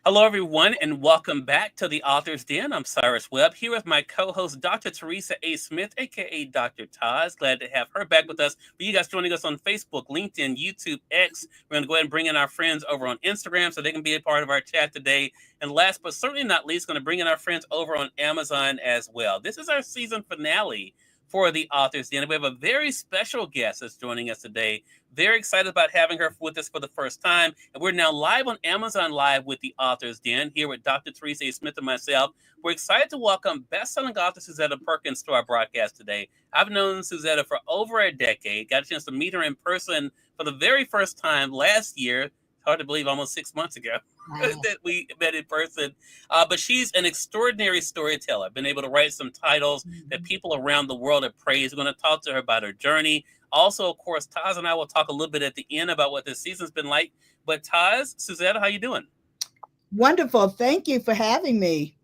Hello, everyone, and welcome back to the Author's Den. I'm Cyrus Webb here with my co-host, Dr. Teresa A. Smith, aka Dr. Taz. Glad to have her back with us. For you guys joining us on Facebook, LinkedIn, YouTube, X, we're going to go ahead and bring in our friends over on Instagram so they can be a part of our chat today. And last but certainly not least, going to bring in our friends over on Amazon as well. This is our season finale for the Author's Den. We have a very special guest that's joining us today. Very excited about having her with us for the first time. And we're now live on Amazon Live with the Author's Den, here with Dr. Teresa A. Smith and myself. We're excited to welcome best-selling author Suzetta Perkins to our broadcast today. I've known Suzetta for over a decade. Got a chance to meet her in person for the very first time last year. It's hard to believe, almost 6 months ago. Wow. That we met in person. But she's an extraordinary storyteller. Been able to write some titles that people around the world have praised. We're going to talk to her about her journey. Also, of course, Taz and I will talk a little bit at the end about what this season's been like. But Taz, Suzetta, how you doing? Wonderful. Thank you for having me.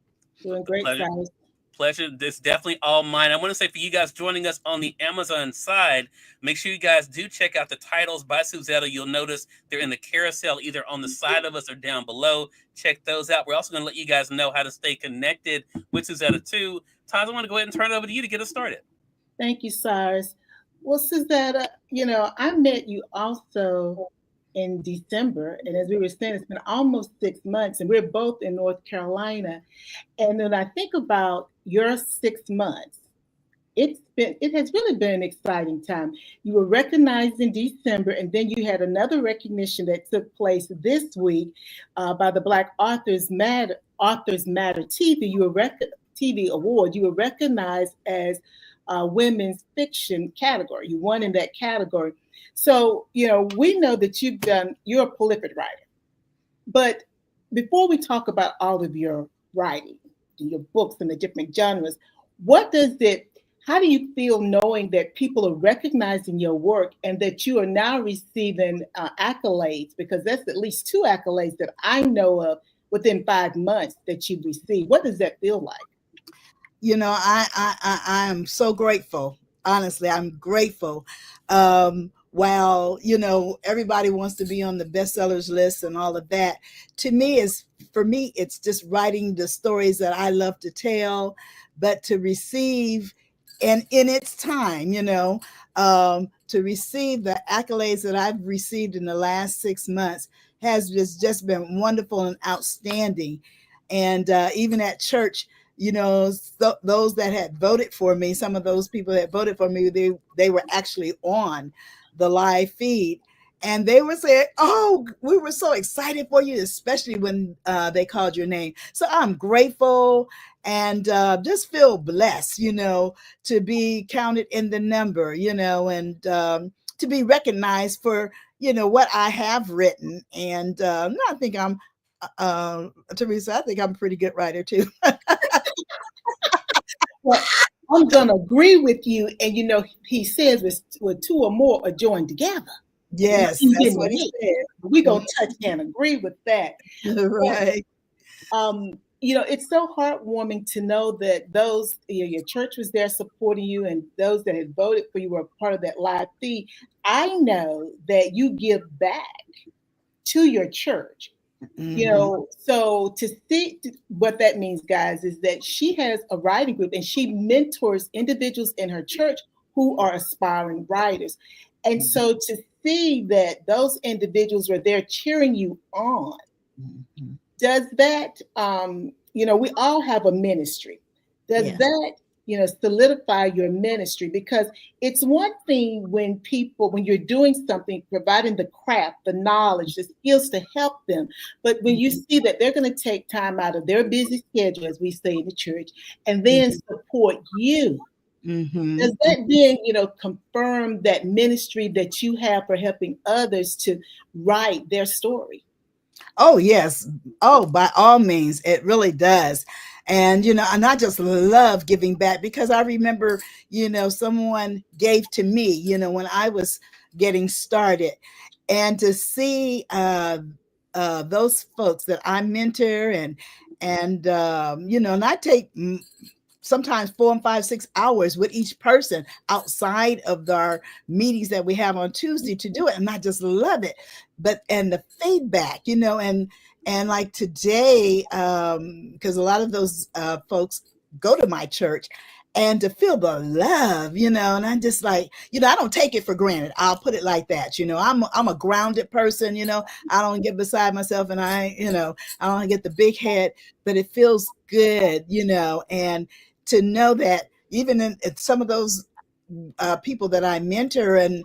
Doing great, Taz. Pleasure. This is definitely all mine. I want to say for you guys joining us on the Amazon side, make sure you guys do check out the titles by Suzetta. You'll notice they're in the carousel either on the side of us or down below. Check those out. We're also going to let you guys know how to stay connected with Suzetta too. Taz, I want to go ahead and turn it over to you to get us started. Thank you, Cyrus. Well, Suzetta, I met you also in December. And as we were saying, it's been almost 6 months and we're both in North Carolina. And when I think about your 6 months, it has really been an exciting time. You were recognized in December, and then you had another recognition that took place this week by the Black Authors Matter TV. TV award. You were recognized as women's fiction category. You won in that category. So, we know that you're a prolific writer. But before we talk about all of your writing, your books and the different genres, how do you feel knowing that people are recognizing your work and that you are now receiving accolades? Because that's at least 2 accolades that I know of within 5 months that you've received. What does that feel like? I am so grateful. Honestly, I'm grateful. While, everybody wants to be on the bestsellers list and all of that, for me, it's just writing the stories that I love to tell, but to receive, and in its time, to receive the accolades that I've received in the last 6 months has just been wonderful and outstanding. And even at church, those that had voted for me, some of those people that voted for me, they were actually on the live feed, and they were saying, "Oh, we were so excited for you," especially when they called your name. So I'm grateful and just feel blessed, to be counted in the number, and to be recognized for, what I have written. And I think I'm Teresa, I think I'm a pretty good writer too. Well, I'm going to agree with you. And, he says with 2 or more are joined together. Yes, that's what he said. We're going to touch and agree with that. Right. It's so heartwarming to know that those, your church was there supporting you, and those that had voted for you were part of that live feed. I know that you give back to your church. Mm-hmm. So to see what that means, guys, is that she has a writing group and she mentors individuals in her church who are aspiring writers. And so to see that those individuals are there cheering you on, does that, we all have a ministry. Does that, solidify your ministry? Because it's one thing when you're doing something, providing the craft, the knowledge, the skills to help them. But when you see that they're going to take time out of their busy schedule, as we say in the church, and then support you, does that then, confirm that ministry that you have for helping others to write their story? Oh, yes. Oh, by all means, it really does. And, and I just love giving back because I remember, someone gave to me, when I was getting started, and to see those folks that I mentor and and I take sometimes 4 and 5, 6 hours with each person outside of our meetings that we have on Tuesday to do it. And I just love it. And the feedback, and And like today, because a lot of those folks go to my church, and to feel the love, and I'm just like, I don't take it for granted. I'll put it like that. I'm a grounded person. I don't get beside myself, and I don't get the big head, but it feels good, and to know that even in some of those people that I mentor and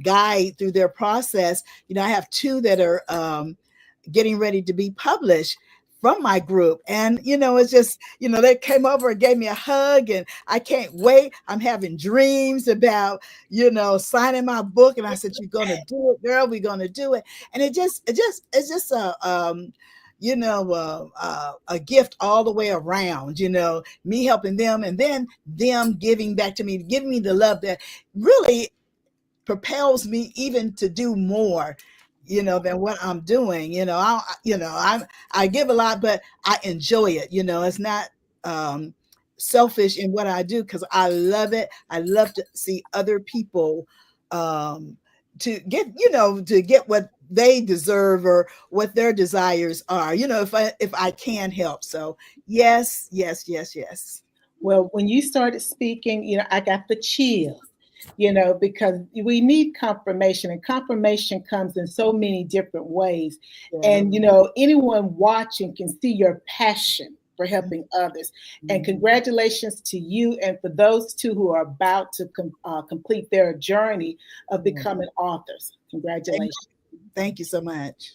guide through their process. I have two that are getting ready to be published from my group, and it's just they came over and gave me a hug, and I can't wait. I'm having dreams about signing my book, and I said, "You're gonna do it, girl. We're gonna do it." And it's just a gift all the way around, me helping them, and then them giving back to me, giving me the love that really propels me even to do more, than what I'm doing. I give a lot, but I enjoy it. It's not selfish in what I do, because I love it. I love to see other people to get what they deserve or what their desires are, if I can help. So yes, yes, yes, yes. Well, when you started speaking, I got the chills, because we need confirmation, and confirmation comes in so many different ways. Yeah. And, anyone watching can see your passion for helping others. And congratulations to you and for those two who are about to complete their journey of becoming authors. Congratulations. Thank you so much.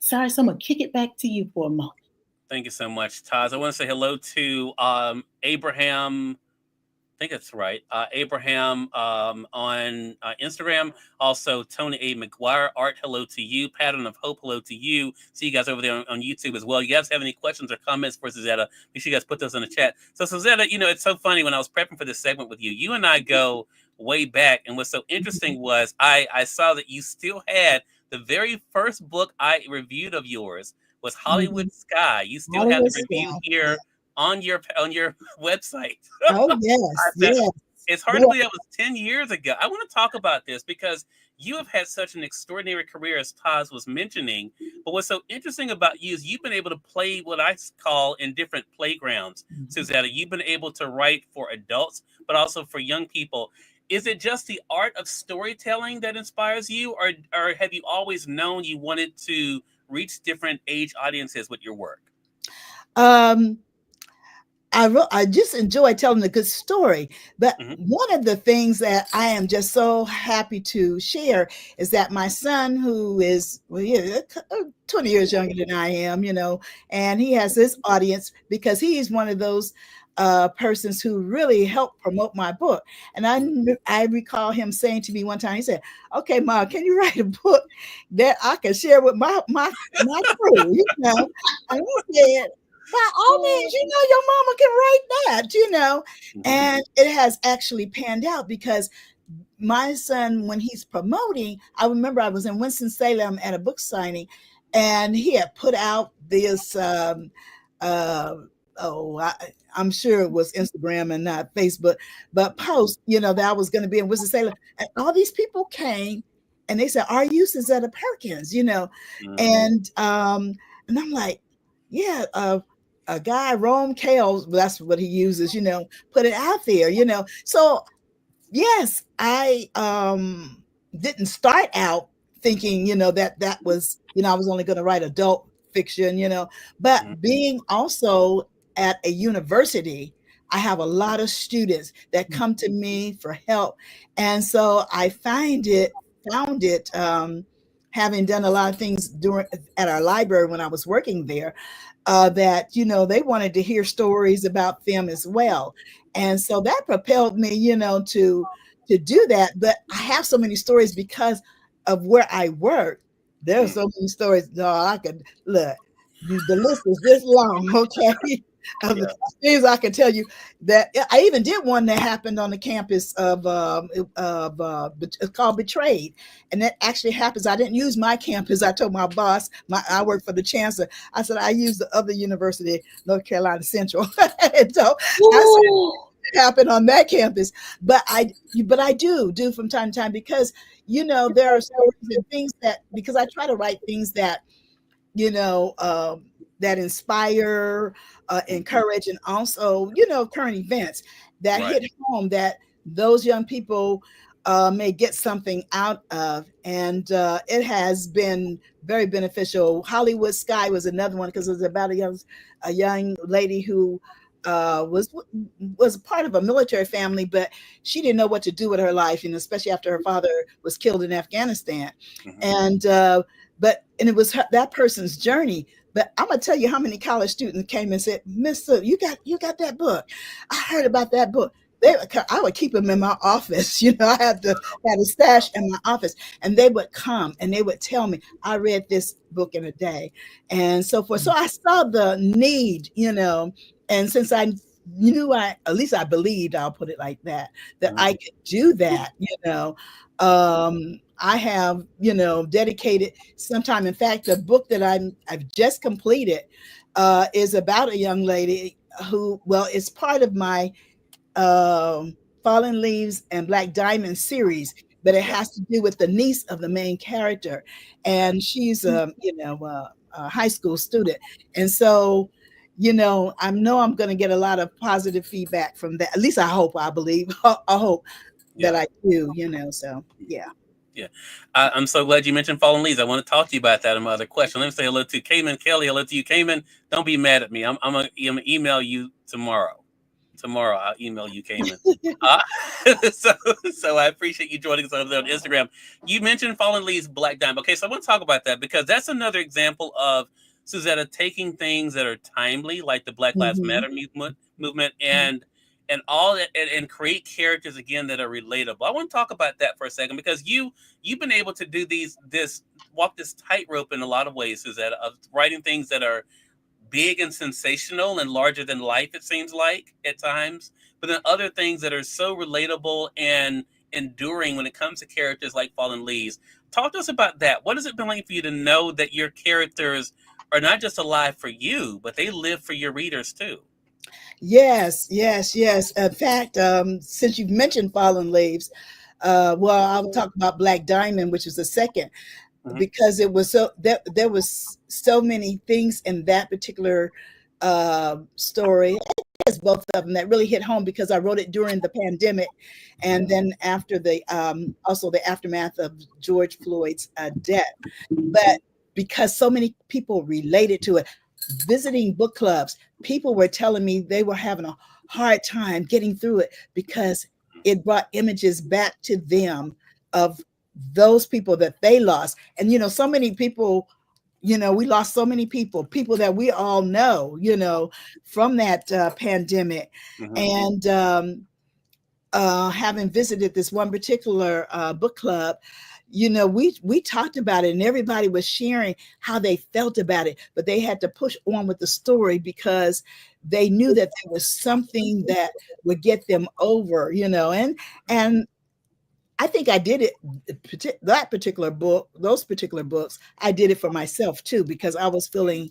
Sorry, so I'm going to kick it back to you for a moment. Thank you so much, Taz. I want to say hello to Abraham. I think that's right. Abraham on Instagram. Also, Tony A. McGuire. Art, hello to you. Pattern of Hope, hello to you. See you guys over there on YouTube as well. You guys have any questions or comments for Suzetta? Make sure you guys put those in the chat. So, Suzetta, it's so funny when I was prepping for this segment with you. You and I go way back. And what's so interesting was I saw that you still had the very first book I reviewed of yours was Hollywood Sky. You still have the review here on your website. Oh yes, yes. It's hard to believe that was 10 years ago. I want to talk about this because you have had such an extraordinary career, as Taz was mentioning. But what's so interesting about you is you've been able to play what I call in different playgrounds, Suzetta. You've been able to write for adults, but also for young people. Is it just the art of storytelling that inspires you, or have you always known you wanted to reach different age audiences with your work? I just enjoy telling a good story. But one of the things that I am just so happy to share is that my son, who is 20 years younger than I am, and he has his audience because he's one of those persons who really helped promote my book. And I recall him saying to me one time, he said, "Okay, Mom, can you write a book that I can share with my crew?" And I said, "By all means, your mama can write that, And it has actually panned out because my son, when he's promoting, I remember I was in Winston-Salem at a book signing, and he had put out this, I'm sure it was Instagram and not Facebook, but post, that I was going to be in Winston-Salem. And all these people came and they said, "Are you Suzetta Perkins?" And I'm like, "Yeah, a guy, Rome Kales," that's what he uses, put it out there, So yes, I didn't start out thinking, that was, I was only going to write adult fiction, but being also at a university, I have a lot of students that come to me for help. And so I found it, having done a lot of things at our library when I was working there, that, they wanted to hear stories about them as well. And so that propelled me, to do that. But I have so many stories because of where I work. There's so many stories. No, I could look. The list is this long, okay? Of the things I can tell you that I even did one that happened on the campus of it's called Betrayed, and that actually happens. I didn't use my campus. I told my boss, I work for the chancellor. I said I used the other university, North Carolina Central, and so I said it happened on that campus. But I do from time to time because there are stories and things that, because I try to write things that you know, that inspire, encourage, and also, current events that Right. hit home that those young people may get something out of. And it has been very beneficial. Hollywood Sky was another one because it was about a young lady who was part of a military family, but she didn't know what to do with her life, especially after her father was killed in Afghanistan. Mm-hmm. And it was that person's journey. But I'm gonna tell you how many college students came and said, "Mister, you got that book? I heard about that book." I would keep them in my office. I had a stash in my office, and they would come and they would tell me, "I read this book in a day," and so forth. So I saw the need, and since I knew, at least I believed, I'll put it like that, that I could do that. I have, dedicated some time. In fact, the book that I've just completed is about a young lady who, well, it's part of my Fallen Leaves and Black Diamond series, but it has to do with the niece of the main character, and she's a high school student, and so I know I'm going to get a lot of positive feedback from that. At least I hope, I believe, I hope that I do. So yeah. Yeah, I'm so glad you mentioned Fallen Leaves. I want to talk to you about that in my other question. Let me say hello to Cayman Kelly. Hello to you, Cayman. Don't be mad at me. I'm gonna email you tomorrow. Tomorrow I'll email you, Cayman. Uh, so I appreciate you joining us over there on Instagram. You mentioned Fallen Leaves, Black Diamond. Okay, so I want to talk about that because that's another example of Suzetta taking things that are timely, like the Black Lives Mm-hmm. Matter movement, and all that, and create characters again that are relatable. I want to talk about that for a second because you've been able to do walk this tightrope in a lot of ways, Suzetta, of writing things that are big and sensational and larger than life, it seems like at times, but then other things that are so relatable and enduring when it comes to characters like Fallen Leaves. Talk to us about that. What has it been like for you to know that your characters are not just alive for you, but they live for your readers too? Yes, yes, yes. In fact, since you've mentioned Fallen Leaves, well, I'll talk about Black Diamond, which is the second, Mm-hmm. because it was so that there was so many things in that particular story. It's both of them that really hit home because I wrote it during the pandemic, and then after the also the aftermath of George Floyd's death. But because so many people related to it, visiting book clubs, people were telling me they were having a hard time getting through it because it brought images back to them of those people that they lost. And, so many people, we lost so many people that we all know, from that pandemic. Mm-hmm. And having visited this one particular book club, we talked about it and everybody was sharing how they felt about it, but they had to push on with the story because they knew that there was something that would get them over, and I think I did it, that particular book, those particular books, I did it for myself too, because I was feeling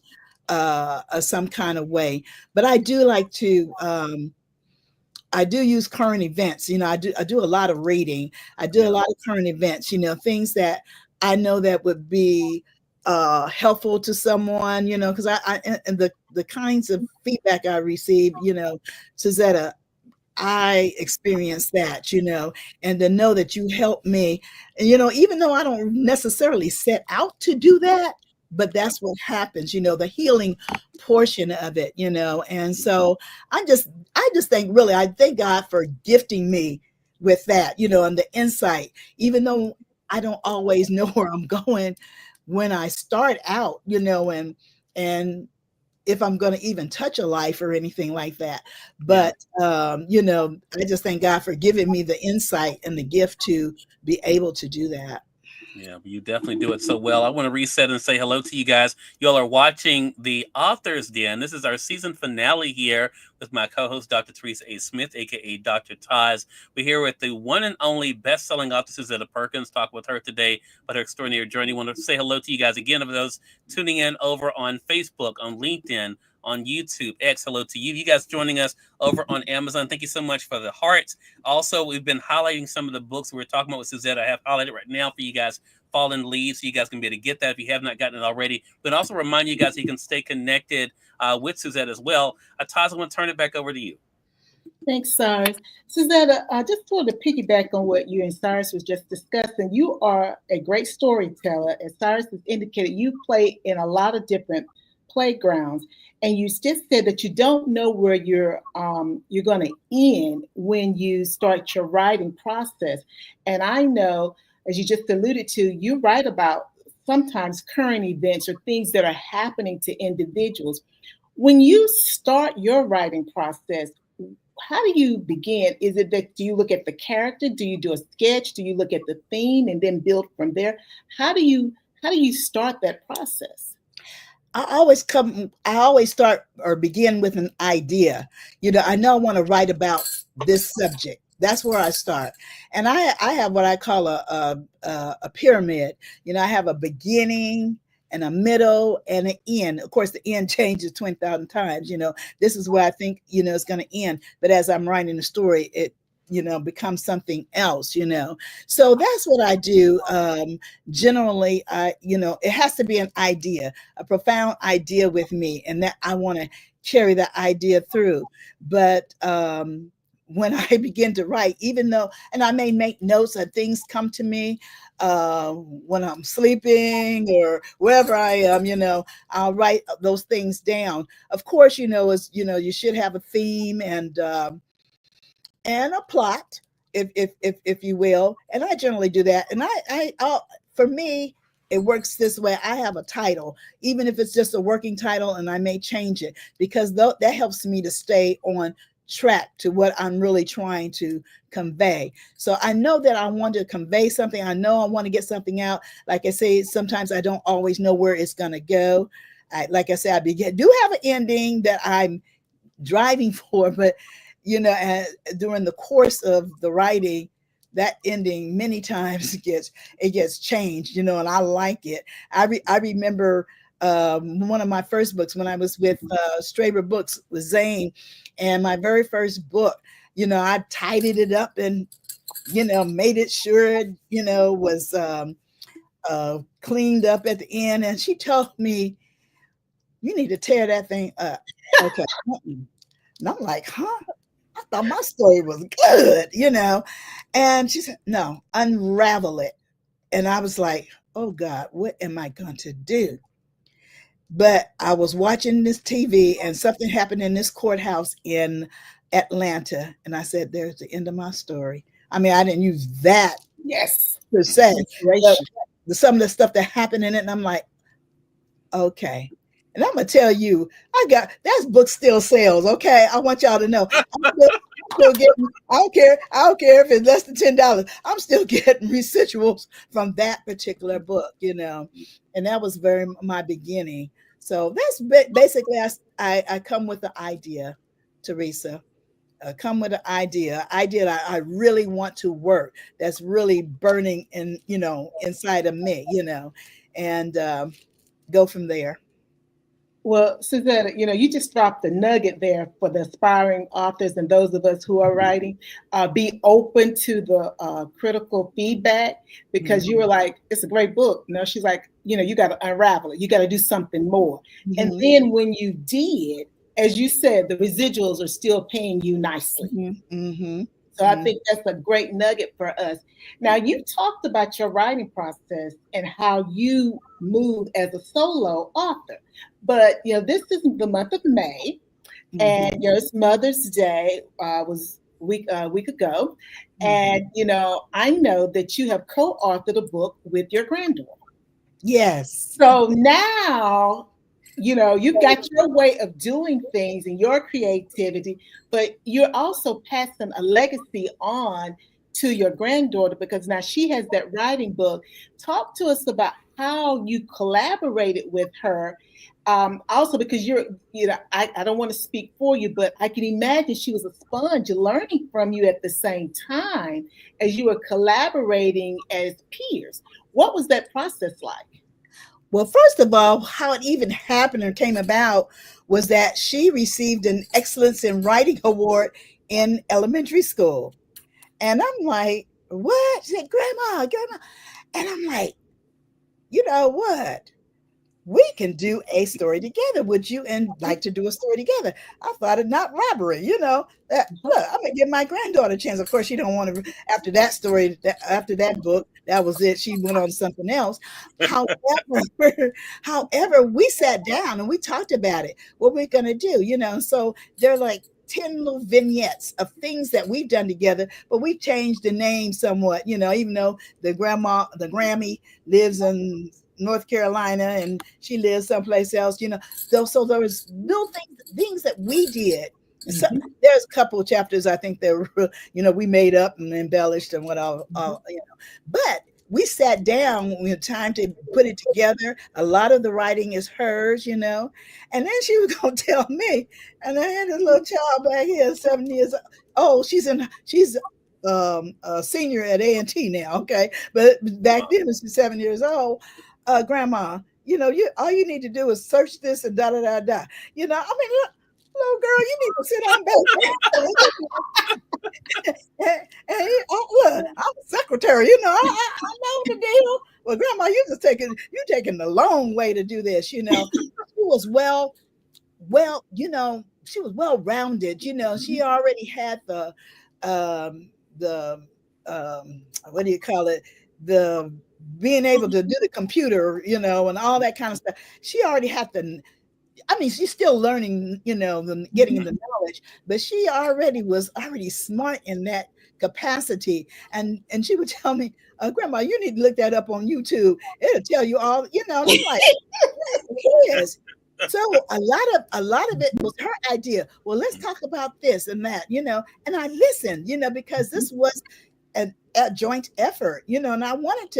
some kind of way. But I do like to, I do use current events. I do a lot of reading. I do a lot of current events, things that I know that would be helpful to someone, because and the kinds of feedback I receive, Suzetta, I experienced that, and to know that you helped me, and, even though I don't necessarily set out to do that, but that's what happens, the healing portion of it, and so I just I thank God for gifting me with that, and the insight, even though I don't always know where I'm going when I start out, and if I'm going to even touch a life or anything like that. But, I just thank God for giving me the insight and the gift to be able to do that. Yeah, you definitely do it so well. I want to reset and say hello to you guys. You all are watching the Author's Den. This is our season finale here with my co-host, Dr. Teresa A. Smith, aka Dr. Taz. We're here with the one and only best-selling author, Suzetta Perkins. Talk with her today about her extraordinary journey. I want to say hello to you guys again, of those tuning in over on Facebook, on LinkedIn, on YouTube, X. Hello to you. You guys joining us over on Amazon. Thank you so much for the hearts. Also, we've been highlighting some of the books we're talking about with Suzetta. I have highlighted right now for you guys. Fallen Leaves, so you guys can be able to get that if you have not gotten it already. But also remind you guys you can stay connected with Suzette as well. Taz, I'm going to turn it back over to you. Thanks, Cyrus. Suzetta, I just wanted to piggyback on what you and Cyrus was just discussing. You are a great storyteller. As Cyrus has indicated, you play in a lot of different playgrounds, and you just said that you don't know where you're going to end when you start your writing process. And I know, as you just alluded to, you write about sometimes current events or things that are happening to individuals. When you start your writing process, how do you begin? Is it that do you look at the character? Do you do a sketch? Do you look at the theme and then build from there? How do you start that process? I always start or begin with an idea. I know I want to write about this subject. That's where I start. And I have what I call a pyramid. I have a beginning and a middle and an end. Of course, the end changes 20,000 times. This is where I think, it's going to end. But as I'm writing the story, it, becomes something else, So that's what I do. Generally, it has to be an idea, a profound idea with me, and that I want to carry that idea through. But when I begin to write, even though, and I may make notes of things come to me when I'm sleeping or wherever I am, I'll write those things down. Of course, you should have a theme and a plot, if you will. And I generally do that. And for me, it works this way. I have a title, even if it's just a working title, and I may change it because that helps me to stay on track to what I'm really trying to convey. So I know that I want to convey something. I know I want to get something out. Like I say, sometimes I don't always know where it's going to go. Like I said, do have an ending that I'm driving for, but during the course of the writing, that ending many times gets changed, and I like it. I remember one of my first books when I was with Straber Books with Zane, and my very first book, I tidied it up and made it sure it was cleaned up at the end. And she told me, "You need to tear that thing up." Okay. And I'm like, huh? I thought my story was good, And she said, "No, unravel it." And I was like, "Oh God, what am I going to do?" But I was watching this TV and something happened in this courthouse in Atlanta. And I said, "There's the end of my story." I mean, I didn't use that Yes. per se, but some of the stuff that happened in it. And I'm like, okay. And I'm going to tell you, that book still sells. Okay. I want y'all to know. I'm still getting, I don't care if it's less than $10. I'm still getting residuals from that particular book, and that was my beginning. So that's basically, I come with the idea, Teresa. Come with an idea that I really want to work, that's really burning inside of me, and go from there. Well, Suzette, you just dropped the nugget there for the aspiring authors and those of us who are writing. Be open to the critical feedback, because you were like, "It's a great book." She's like, you got to unravel it. You got to do something more. Mm-hmm. And then when you did, as you said, the residuals are still paying you nicely. Mm-hmm. Mm-hmm. So I think that's a great nugget for us. Now, you talked about your writing process and how you move as a solo author. But, this is the month of May, and, it's Mother's Day was a week ago. And, I know that you have co-authored a book with your granddaughter. Yes. So now, you've got your way of doing things and your creativity, but you're also passing a legacy on to your granddaughter, because now she has that writing book. Talk to us about how you collaborated with her. Also, because I don't want to speak for you, but I can imagine she was a sponge learning from you at the same time as you were collaborating as peers. What was that process like? Well, first of all, how it even happened or came about was that she received an Excellence in Writing Award in elementary school. And I'm like, "What?" She said, Grandma. And I'm like, you know what? We can do a story together. Would you and like to do a story together? I thought it not robbery, you know. That look, I'm gonna give my granddaughter a chance. Of course, she don't want to. After that story, after that book, that was it. She went on to something else. However, however, we sat down and we talked about it. What we're gonna do, you know. So they're like 10 little vignettes of things that we've done together, but we changed the name somewhat, you know, even though the Grammy lives in North Carolina and she lives someplace else, you know. So there was little things that we did. So Mhm. there's a couple of chapters I think that were, you know, we made up and embellished and what Mhm. all you know. But we sat down, we had time to put it together. A lot of the writing is hers, you know. And then she was gonna tell me, and I had this little child back here, 7 years old. She's a senior at A&T now, okay. But back then when she's 7 years old, grandma, you know, you all you need to do is search this and da da da da. You know, I mean, look, little girl, you need to sit on back. Look, I'm a secretary, you know, I know the deal. Well, grandma, you taking the long way to do this, you know. She was you know, she was well rounded. You know, she Mhm. already had the what do you call it? The being able to do the computer, you know, and all that kind of stuff. She already had the I mean, she's still learning, you know, getting Mhm. the knowledge, but she already was already smart in that capacity. And she would tell me, Grandma, you need to look that up on YouTube. It'll tell you all, you know, and I'm like, it is. So a lot of it was her idea. Well, let's talk about this and that, you know. And I listened, you know, because Mhm. this was a joint effort, you know, and I wanted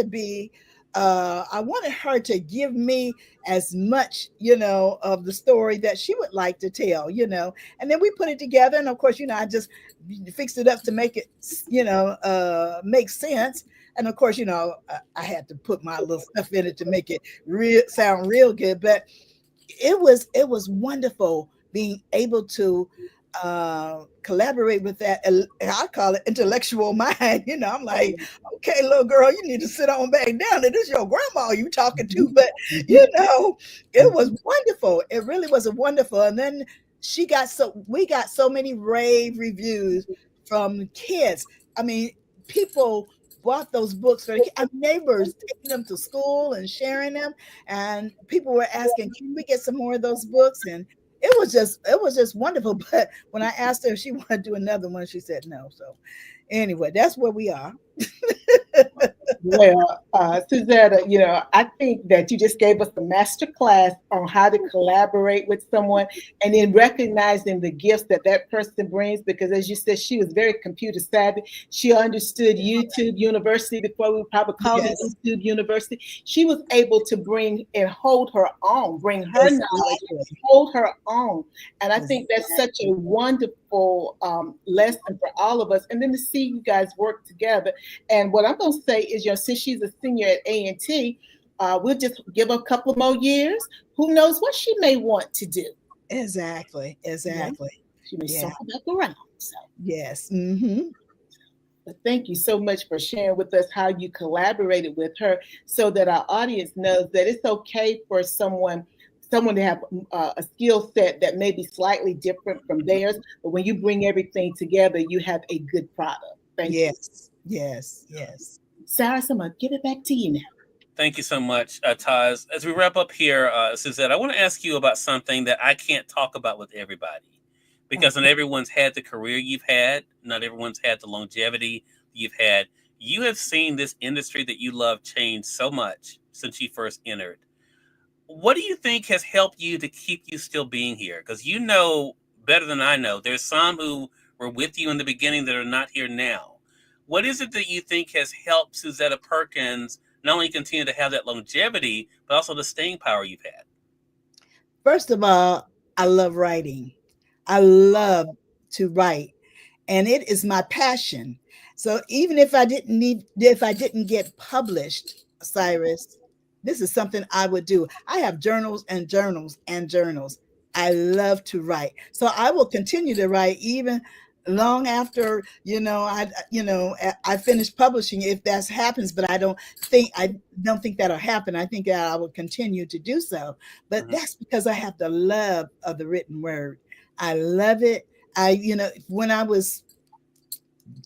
her to give me as much, you know, of the story that she would like to tell, you know. And then we put it together. And of course, you know, I just fixed it up to make it, you know, make sense. And of course, you know, I had to put my little stuff in it to make it sound real good. But it was wonderful being able to collaborate with that. I call it intellectual mind. You know, I'm like, okay, little girl, you need to sit on back down. And this is your grandma you talking to. But Mhm. you know, it was Mhm. wonderful. It really was a wonderful. And then we got so many rave reviews from kids. I mean, people bought those books for our neighbors, taking them to school and sharing them, and people were asking, "Can we get some more of those books?" And it was just wonderful. But when I asked her if she wanted to do another one, she said no. So anyway, that's where we are. Well, Suzetta, I think that you just gave us a master class on how to collaborate with someone and then recognizing the gifts that that person brings. Because as you said, she was very computer savvy. She understood YouTube University before we probably called it Yes, YouTube University. She was able to bring and hold her own, bring her knowledge, exactly, hold her own. And I think that's such a exactly. wonderful lesson for all of us. And then to see you guys work together. And what I'm going to say is, since she's a senior at A&T, we'll just give her a couple more years. Who knows what she may want to do? Exactly, Yeah, exactly. she may Yeah, circle back around. So, yes. Hmm. but thank you so much for sharing with us how you collaborated with her, so that our audience knows that it's okay for someone to have a skill set that may be slightly different from theirs, but when you bring everything together, you have a good product. Thank you. Yes, yes, yes. Cyrus, I'm going to give it back to you now. Thank you so much, Taz. As we wrap up here, Suzette, I want to ask you about something that I can't talk about with everybody because not Okay. everyone's had the career you've had, not everyone's had the longevity you've had. You have seen this industry that you love change so much since you first entered. What do you think has helped you to keep you still being here? Because you know better than I know. There's some who were with you in the beginning that are not here now. What is it that you think has helped Suzetta Perkins not only continue to have that longevity, but also the staying power you've had? First of all, I love writing. I love to write, and it is my passion. So even if I didn't get published, Cyrus, this is something I would do. I have journals and journals and journals. I love to write. So I will continue to write even long after, I finished publishing, if that happens, but I don't think that'll happen. I think that I will continue to do so. But that's because I have the love of the written word. I love it. When I was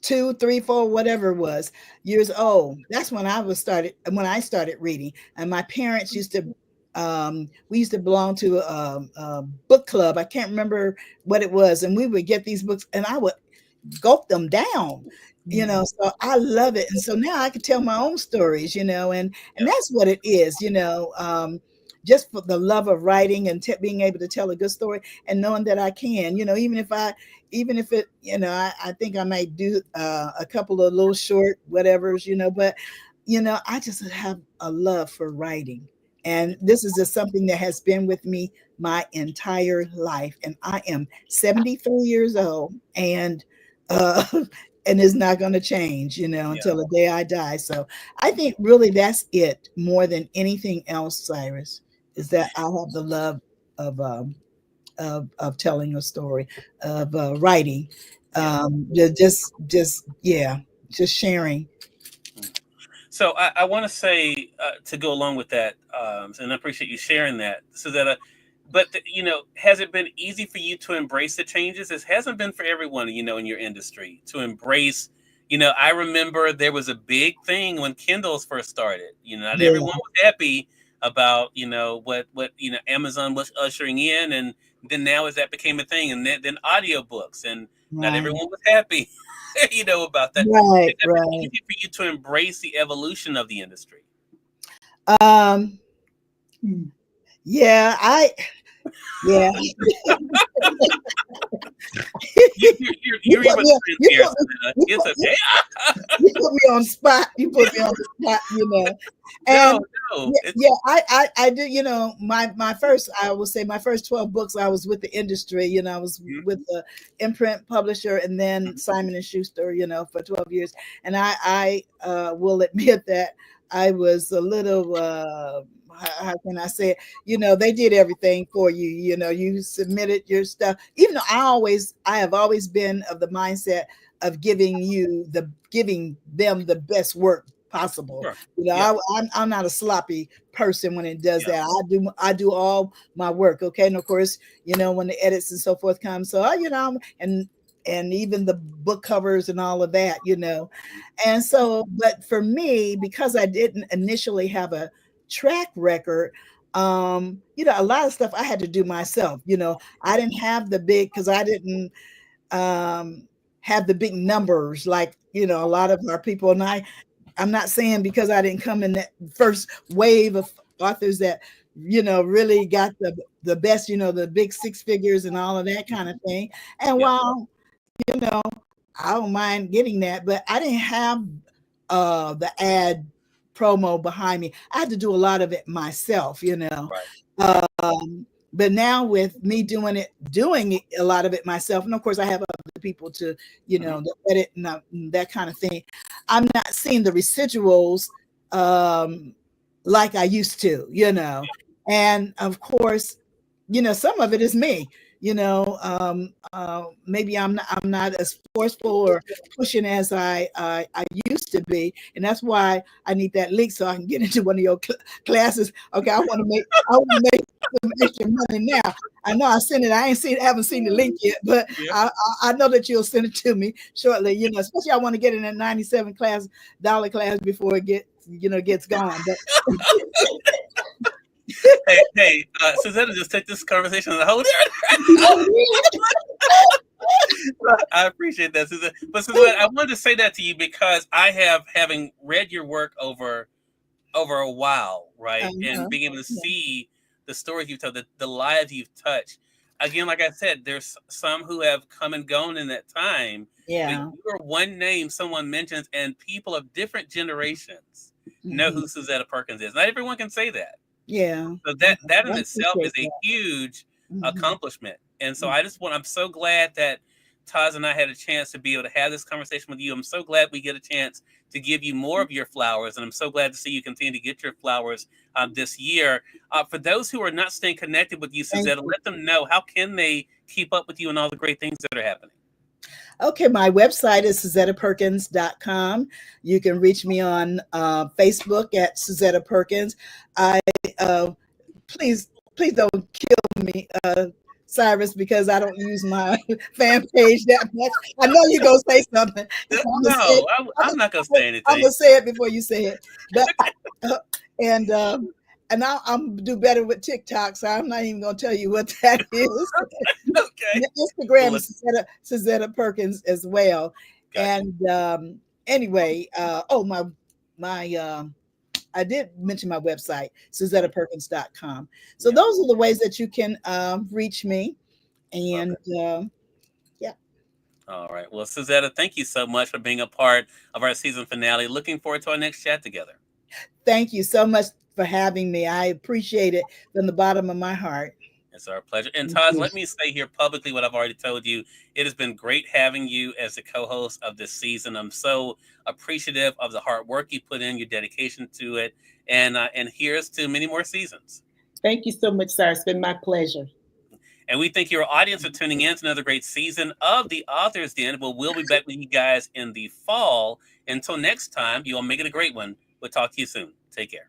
2, 3, 4, whatever it was, years old, that's when I started reading. And my parents used to, we used to belong to a book club. I can't remember what it was. And we would get these books and I would gulp them down, so I love it. And so now I can tell my own stories, and that's what it is, just for the love of writing and being able to tell a good story and knowing that I can, even if it, I think I might do a couple of little short whatevers, but, I just have a love for writing. And this is just something that has been with me my entire life. And I am 73 years old and and it's not going to change, until the day I die. So I think really that's it more than anything else, Cyrus, is that I have the love of telling a story, of writing, just sharing. So I want to say to go along with that, and I appreciate you sharing that, Suzetta. But has it been easy for you to embrace the changes? It hasn't been for everyone, in your industry to embrace. I remember there was a big thing when Kindles first started. Not everyone was happy about what Amazon was ushering in, and then now as that became a thing, and then audiobooks, and not everyone was happy, about that. Right, Has it been easy for you to embrace the evolution of the industry? Yeah, yeah. You're even here. It's okay. You put me on spot. And no. I did. My first, I will say, my first 12 books, I was with the industry. I was with the imprint publisher, and then Simon and Schuster. For 12 years, and I will admit that I was a little. How can I say it? They did everything for you. You submitted your stuff. Even though I have always been of the mindset of giving them the best work possible. Sure. I'm not a sloppy person when it does that. I do all my work. Okay. And of course, when the edits and so forth come. So, and even the book covers and all of that, And so, but for me, because I didn't initially have a track record, a lot of stuff I had to do myself. I didn't have the big, because I didn't have the big numbers like a lot of our people. And I'm not saying because I didn't come in that first wave of authors that really got the best, the big 6 figures and all of that kind of thing. And while I don't mind getting that, but I didn't have the ad promo behind me. I had to do a lot of it myself, Right. But now with me doing a lot of it myself, and of course I have other people to, to edit and that kind of thing. I'm not seeing the residuals like I used to, and of course, some of it is me. Maybe I'm not as forceful or pushing as I used to be, and that's why I need that link so I can get into one of your classes. Okay, I want to make some extra money now. I know I sent it. Haven't seen the link yet, but I know that you'll send it to me shortly. Especially I want to get in that $97 class before it gets gone. But hey, Suzetta, just take this conversation on the whole. I appreciate that, Suzette. But Suzette, I wanted to say that to you because having read your work over a while, right, and being able to see the stories you've told, the lives you've touched. Again, like I said, there's some who have come and gone in that time. Yeah, but you are one name someone mentions, and people of different generations know who Suzetta Perkins is. Not everyone can say that. Yeah. So that in itself is a huge accomplishment. And so I'm so glad that Taz and I had a chance to be able to have this conversation with you. I'm so glad we get a chance to give you more of your flowers. And I'm so glad to see you continue to get your flowers this year. For those who are not staying connected with you, Suzetta, let them know, how can they keep up with you and all the great things that are happening? Okay, my website is SuzettaPerkins.com. You can reach me on Facebook at Suzetta Perkins. I please, please don't kill me, Cyrus, because I don't use my fan page that much. I know you're gonna say something. So No, I'm not gonna say I'm anything. gonna say it before you say it. But and I'm do better with TikTok, so I'm not even gonna tell you what that is. Okay. Instagram Well, is Suzetta Perkins as well. gotcha. And anyway, oh my I did mention my website, SuzettaPerkins.com. So Yeah. those are the ways that you can reach me. Love And it. yeah, All right. Well, Suzetta, thank you so much for being a part of our season finale. Looking forward to our next chat together. thank you so much for having me. I appreciate it from the bottom of my heart. It's our pleasure. And Thank Taj, you. let me say here publicly what I've already told you. It has been great having you as the co-host of this season. I'm so appreciative of the hard work you put in, your dedication to it, and here's to many more seasons. Thank you so much, Cyrus. It's been my pleasure. And we thank your audience for tuning in to another great season of The Author's Den. We'll be back with you guys in the fall. Until next time, you all make it a great one. We'll talk to you soon. Take care.